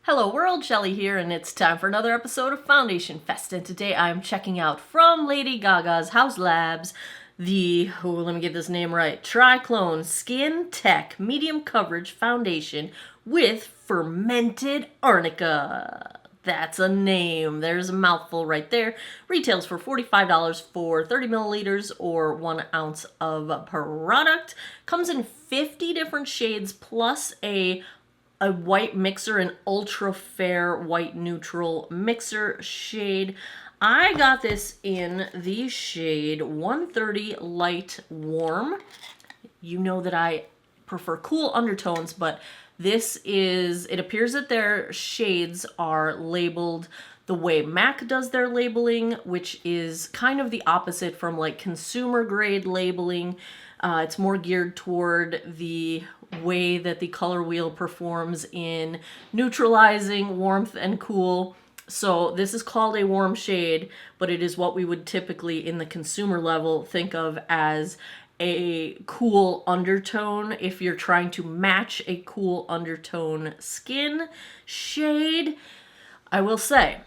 Hello world, Shelly here, and it's time for another episode of Foundation Fest, and today I'm checking out from Lady Gaga's Haus Labs the, let me get this name right, Triclone Skin Tech Medium Coverage Foundation with Fermented Arnica. That's a name. There's a mouthful right there. Retails for $45 for 30 milliliters or 1 ounce of product. Comes in 50 different shades plus a white mixer, an ultra fair white neutral mixer shade. I got this in the shade 130 Light Warm. You know that I prefer cool undertones, but this is, it appears that their shades are labeled the way MAC does their labeling, which is kind of the opposite from like consumer grade labeling. It's more geared toward the way that the color wheel performs in neutralizing warmth and cool. So this is called a warm shade, but it is what we would typically in the consumer level think of as a cool undertone if you're trying to match a cool undertone skin shade. I will say,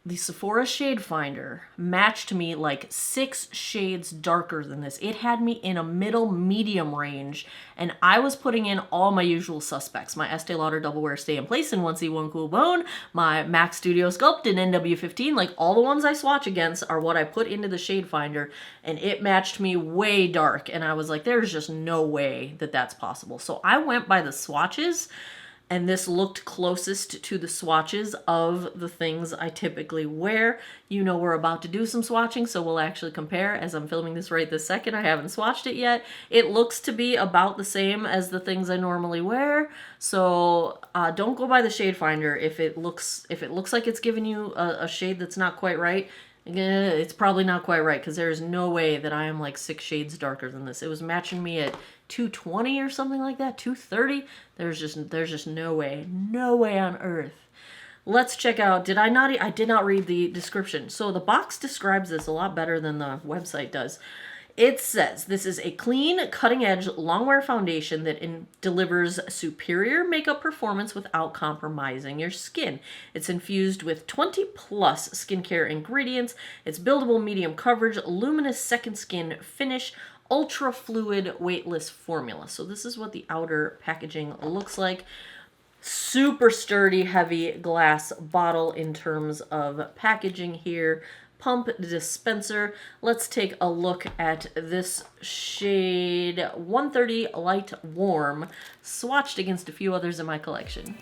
the Sephora Shade Finder matched me like 6 shades darker than this. It had me in a middle medium range, and I was putting in all my usual suspects. My Estee Lauder Double Wear Stay in Place in 1C1 Cool Bone, my MAC Studio Sculpt in NW15, like all the ones I swatch against are what I put into the Shade Finder, and it matched me way dark, and I was like, there's just no way that that's possible. So I went by the swatches, and this looked closest to the swatches of the things I typically wear. You know we're about to do some swatching, so we'll actually compare. As I'm filming this right this second, I haven't swatched it yet. It looks to be about the same as the things I normally wear, so don't go by the shade finder. If it looks like it's giving you a shade that's not quite right, it's probably not quite right, because there is no way that I am like 6 shades darker than this. It was matching me at 220 or something like that, 230. There's just no way on earth. Let's check out. I did not read the description. So the box describes this a lot better than the website does. It says this is a clean, cutting-edge, long-wear foundation that delivers superior makeup performance without compromising your skin. It's infused with 20-plus skincare ingredients. It's buildable medium coverage, luminous second skin finish, ultra fluid, weightless formula. So this is what the outer packaging looks like. Super sturdy, heavy glass bottle in terms of packaging here. Pump dispenser. Let's take a look at this shade 130 Light Warm, swatched against a few others in my collection.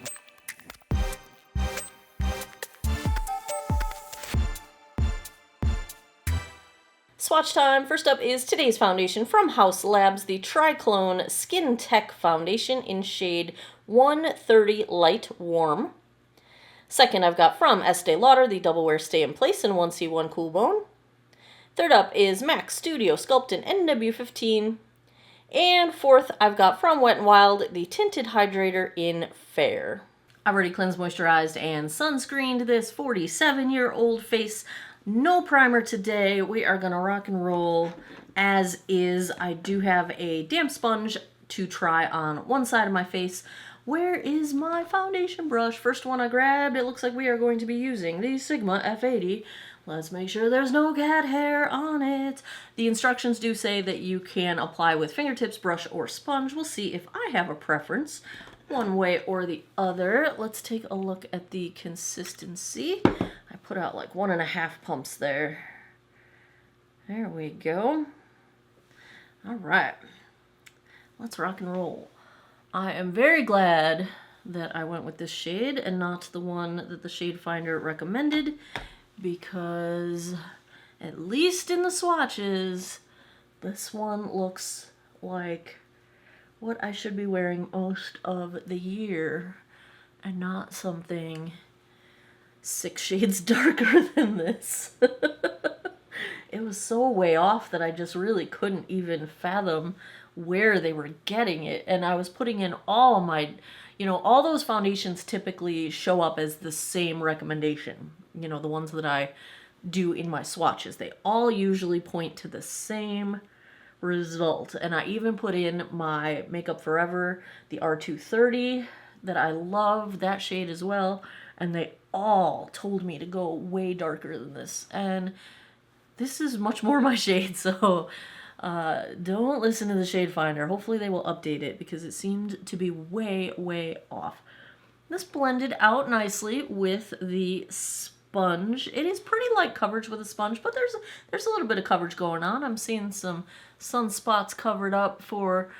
Swatch time. First up is today's foundation from Haus Labs, the Triclone Skin Tech Foundation in shade 130 Light Warm. Second, I've got from Estee Lauder, the Double Wear Stay in Place in 1C1 Cool Bone. Third up is MAC Studio Sculpt in NW15. And fourth, I've got from Wet n Wild, the Tinted Hydrator in Fair. I've already cleansed, moisturized, and sunscreened this 47-year-old face. No primer today. We are going to rock and roll as is. I do have a damp sponge to try on one side of my face. Where is my foundation brush? First one I grabbed, it looks like we are going to be using the Sigma F80. Let's make sure there's no cat hair on it. The instructions do say that you can apply with fingertips, brush, or sponge. We'll see if I have a preference one way or the other. Let's take a look at the consistency. I put out like 1.5 pumps there. There we go. All right. Let's rock and roll. I am very glad that I went with this shade and not the one that the shade finder recommended, because at least in the swatches, this one looks like what I should be wearing most of the year and not something 6 shades darker than this. It was so way off that I just really couldn't even fathom where they were getting it. And I was putting in all my, all those foundations typically show up as the same recommendation. The ones that I do in my swatches, they all usually point to the same result. And I even put in my Makeup Forever, the R230 that I love that shade as well, and they all told me to go way darker than this, and this is much more my shade, so don't listen to the shade finder. Hopefully they will update it because it seemed to be way off. This blended out nicely with the sponge. It is pretty light coverage with a sponge, but there's a little bit of coverage going on. I'm seeing some sunspots covered up for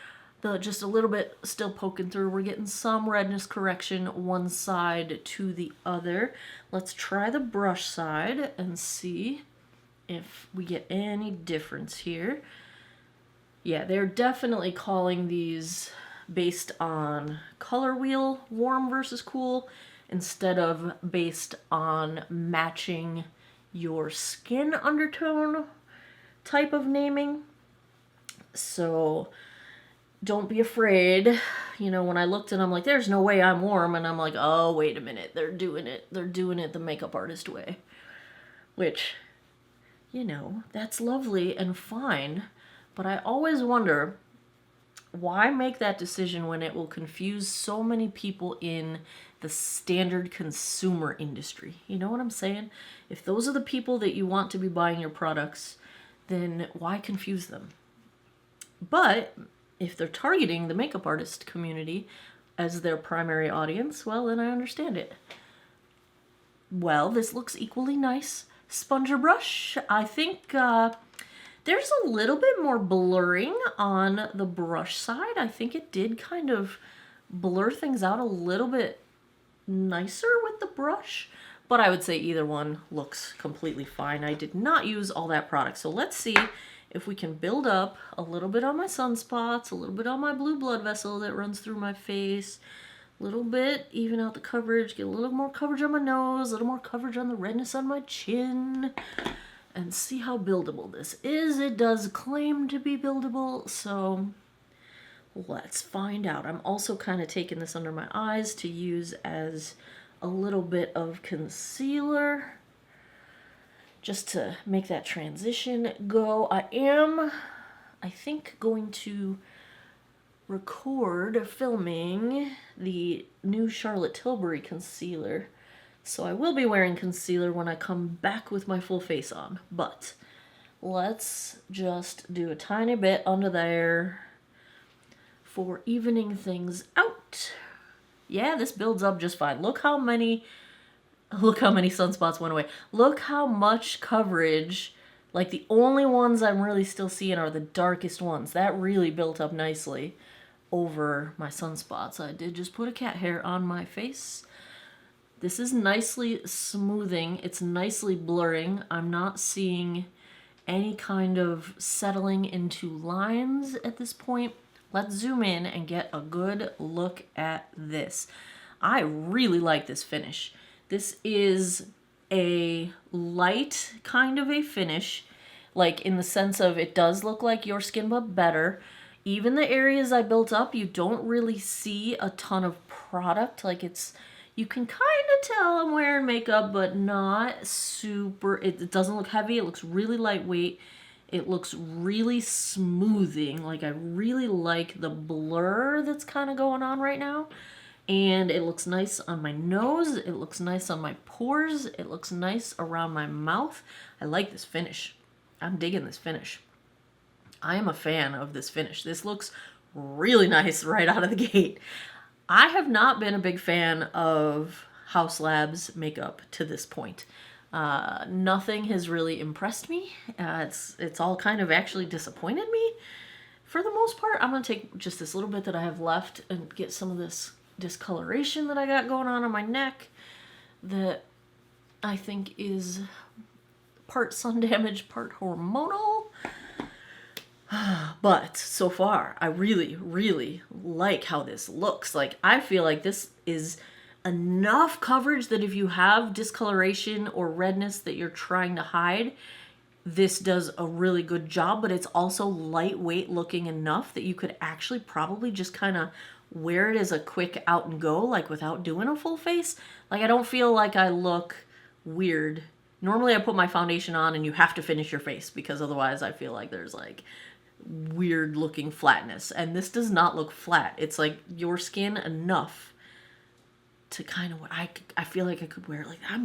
the just a little bit still poking through. We're getting some redness correction one side to the other. Let's try the brush side and see if we get any difference here. Yeah, they're definitely calling these based on color wheel, warm versus cool, instead of based on matching your skin undertone type of naming. So don't be afraid. You know, when I looked and I'm like, there's no way I'm warm, and I'm like, oh, wait a minute, they're doing it the makeup artist way. Which, you know, that's lovely and fine, but I always wonder, why make that decision when it will confuse so many people in the standard consumer industry? You know what I'm saying? If those are the people that you want to be buying your products, then why confuse them? But if they're targeting the makeup artist community as their primary audience, well, then I understand it. Well, this looks equally nice. Sponger brush, I think there's a little bit more blurring on the brush side. I think it did kind of blur things out a little bit nicer with the brush, but I would say either one looks completely fine. I did not use all that product, so let's see if we can build up a little bit on my sunspots, a little bit on my blue blood vessel that runs through my face, a little bit, even out the coverage, get a little more coverage on my nose, a little more coverage on the redness on my chin, and see how buildable this is. It does claim to be buildable, so let's find out. I'm also kind of taking this under my eyes to use as a little bit of concealer, just to make that transition go. I am, I think, going to record filming the new Charlotte Tilbury concealer. So I will be wearing concealer when I come back with my full face on. But let's just do a tiny bit under there for evening things out. Yeah, this builds up just fine. Look how many sunspots went away. Look how much coverage, like the only ones I'm really still seeing are the darkest ones. That really built up nicely over my sunspots. I did just put a cat hair on my face. This is nicely smoothing. It's nicely blurring. I'm not seeing any kind of settling into lines at this point. Let's zoom in and get a good look at this. I really like this finish. This is a light kind of a finish, like in the sense of it does look like your skin, but better. Even the areas I built up, you don't really see a ton of product. Like you can kind of tell I'm wearing makeup, but not super. It doesn't look heavy. It looks really lightweight. It looks really smoothing. Like I really like the blur that's kind of going on right now. And it looks nice on my nose. It looks nice on my pores. It looks nice around my mouth. I like this finish. I'm digging this finish. I am a fan of this finish. This looks really nice right out of the gate. I have not been a big fan of Haus Labs makeup to this point. Nothing has really impressed me. It's all kind of actually disappointed me for the most part. I'm going to take just this little bit that I have left and get some of this discoloration that I got going on my neck that I think is part sun damage, part hormonal. But so far, I really like how this looks. Like, I feel like this is enough coverage that if you have discoloration or redness that you're trying to hide, this does a really good job, but it's also lightweight looking enough that you could actually probably just kind of wear it as a quick out and go, like without doing a full face. Like, I don't feel like I look weird. Normally I put my foundation on and you have to finish your face because otherwise I feel like there's like weird looking flatness, and this does not look flat. It's like your skin enough to kind of, I feel like I could wear it like that.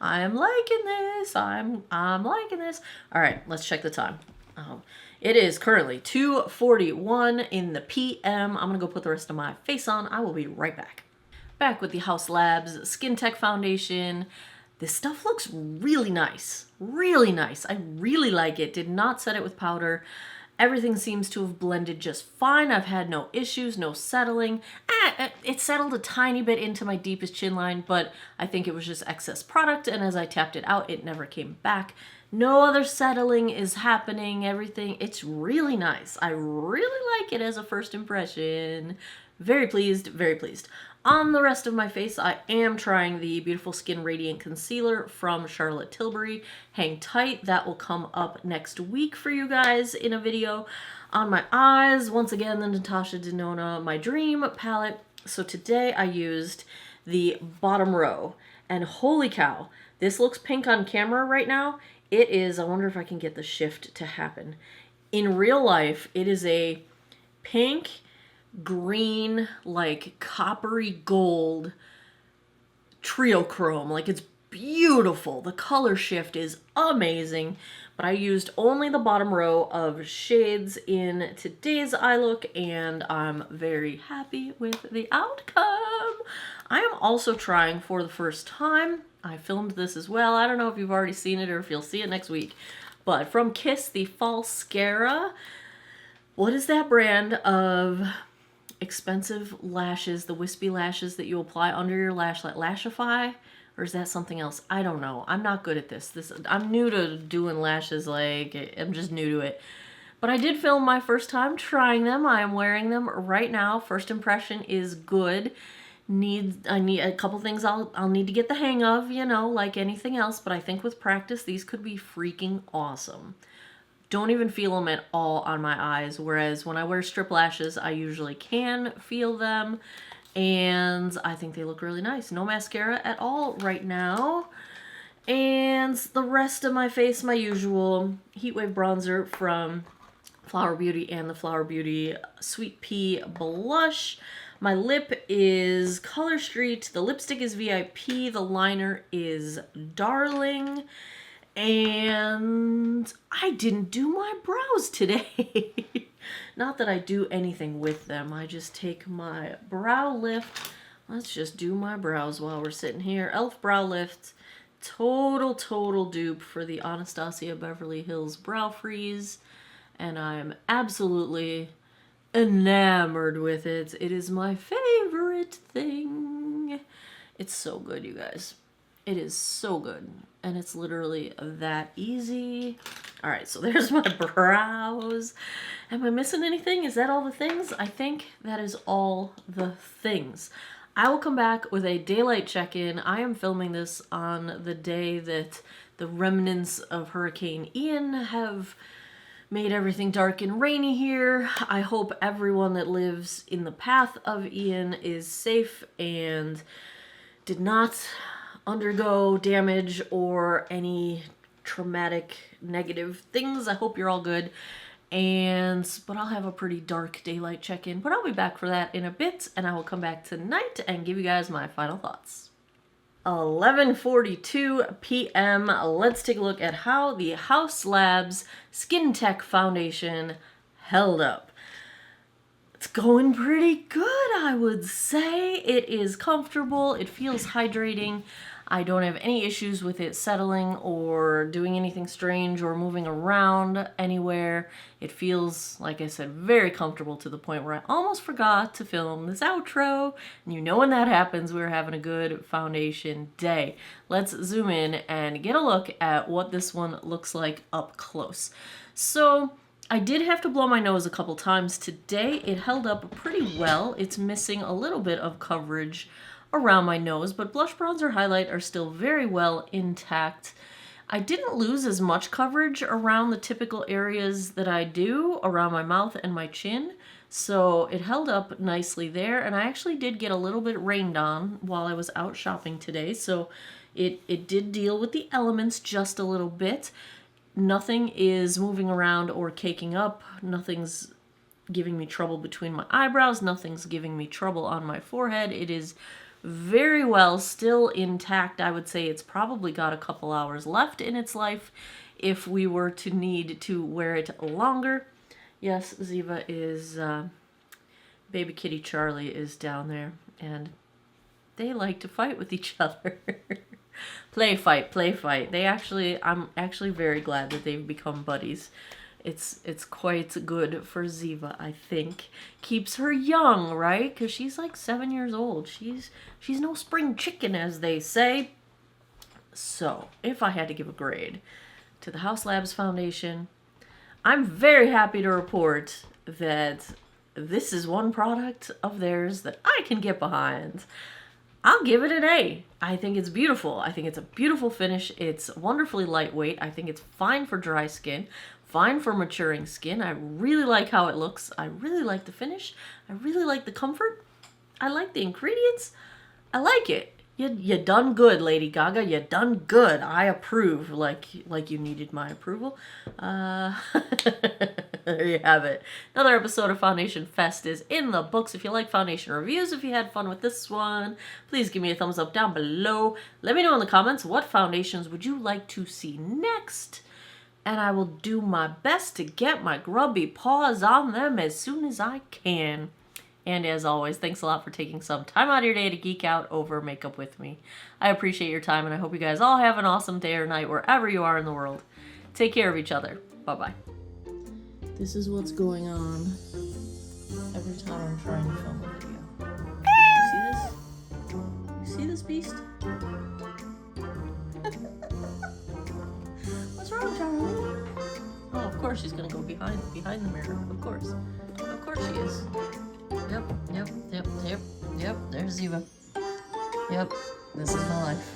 I'm liking this. I'm liking this. All right, let's check the time. It is currently 2:41 in the PM. I'm gonna go put the rest of my face on. I will be right back. Back with the Haus Labs Skin Tech Foundation. This stuff looks really nice. Really nice. I really like it. Did not set it with powder. Everything seems to have blended just fine. I've had no issues, no settling. It settled a tiny bit into my deepest chin line, but I think it was just excess product, and as I tapped it out, it never came back. No other settling is happening. Everything, it's really nice. I really like it as a first impression. Very pleased, very pleased. On the rest of my face, I am trying the Beautiful Skin Radiant Concealer from Charlotte Tilbury. Hang tight, that will come up next week for you guys in a video. On my eyes, once again, the Natasha Denona My Dream palette. So today I used the bottom row, and holy cow, this looks pink on camera right now. It is, I wonder if I can get the shift to happen. In real life, it is a pink, green, like coppery gold Triclone. Like, it's beautiful. The color shift is amazing, but I used only the bottom row of shades in today's eye look, and I'm very happy with the outcome. I am also trying for the first time, I filmed this as well, I don't know if you've already seen it or if you'll see it next week, but from Kiss, the Falscara. What is that brand of expensive lashes, the wispy lashes that you apply under your lash, like Lashify? Or is that something else? I don't know. I'm not good at this. I'm new to doing lashes, like, I'm just new to it. But I did film my first time trying them. I am wearing them right now. First impression is good. I need a couple things I'll need to get the hang of, you know, like anything else, but I think with practice, these could be freaking awesome. Don't even feel them at all on my eyes, whereas when I wear strip lashes, I usually can feel them, and I think they look really nice. No mascara at all right now. And the rest of my face, my usual Heatwave bronzer from Flower Beauty and the Flower Beauty Sweet Pea Blush. My lip is Color Street, the lipstick is VIP, the liner is Darling. And I didn't do my brows today. Not that I do anything with them. I just take my brow lift. Let's just do my brows while we're sitting here. e.l.f. Brow Lift. Total dupe for the Anastasia Beverly Hills Brow Freeze. And I'm absolutely enamored with it. It is my favorite thing. It's so good, you guys. It is so good, and it's literally that easy. All right, so there's my brows. Am I missing anything? Is that all the things? I think that is all the things. I will come back with a daylight check-in. I am filming this on the day that the remnants of Hurricane Ian have made everything dark and rainy here. I hope everyone that lives in the path of Ian is safe and did not undergo damage or any traumatic negative things. I hope you're all good. But I'll have a pretty dark daylight check-in, but I'll be back for that in a bit, and I will come back tonight and give you guys my final thoughts. 11:42 p.m. Let's take a look at how the Haus Labs Skin Tech Foundation held up. It's going pretty good, I would say. It is comfortable. It feels hydrating. I don't have any issues with it settling or doing anything strange or moving around anywhere. It feels, like I said, very comfortable to the point where I almost forgot to film this outro. And you know when that happens, we're having a good foundation day. Let's zoom in and get a look at what this one looks like up close. So I did have to blow my nose a couple times today. It held up pretty well. It's missing a little bit of coverage around my nose, but blush, bronzer, highlight are still very well intact. I didn't lose as much coverage around the typical areas that I do around my mouth and my chin, so it held up nicely there. And I actually did get a little bit rained on while I was out shopping today, so it did deal with the elements just a little bit. Nothing is moving around or caking up. Nothing's giving me trouble between my eyebrows. Nothing's giving me trouble on my forehead. It is very well still intact. I would say it's probably got a couple hours left in its life if we were to need to wear it longer. Yes, Ziva is, baby kitty Charlie is down there, and they like to fight with each other. Play fight, play fight. I'm actually very glad that they've become buddies. It's quite good for Ziva, I think. Keeps her young, right? Because she's like 7 years old. She's no spring chicken, as they say. So, if I had to give a grade to the Haus Labs Foundation, I'm very happy to report that this is one product of theirs that I can get behind. I'll give it an A. I think it's beautiful. I think it's a beautiful finish. It's wonderfully lightweight. I think it's fine for dry skin, fine for maturing skin. I really like how it looks. I really like the finish. I really like the comfort. I like the ingredients. I like it. You done good, Lady Gaga. You done good. I approve, like you needed my approval. There you have it. Another episode of Foundation Fest is in the books. If you like foundation reviews, if you had fun with this one, please give me a thumbs up down below. Let me know in the comments what foundations would you like to see next. And I will do my best to get my grubby paws on them as soon as I can. And as always, thanks a lot for taking some time out of your day to geek out over makeup with me. I appreciate your time, and I hope you guys all have an awesome day or night wherever you are in the world. Take care of each other. Bye-bye. This is what's going on every time I'm trying to film a video. You see this? You see this beast? What's wrong, Charlie? Oh, of course she's gonna go behind the mirror. Of course she is. Yep. There's Ziva. Yep, this is my life.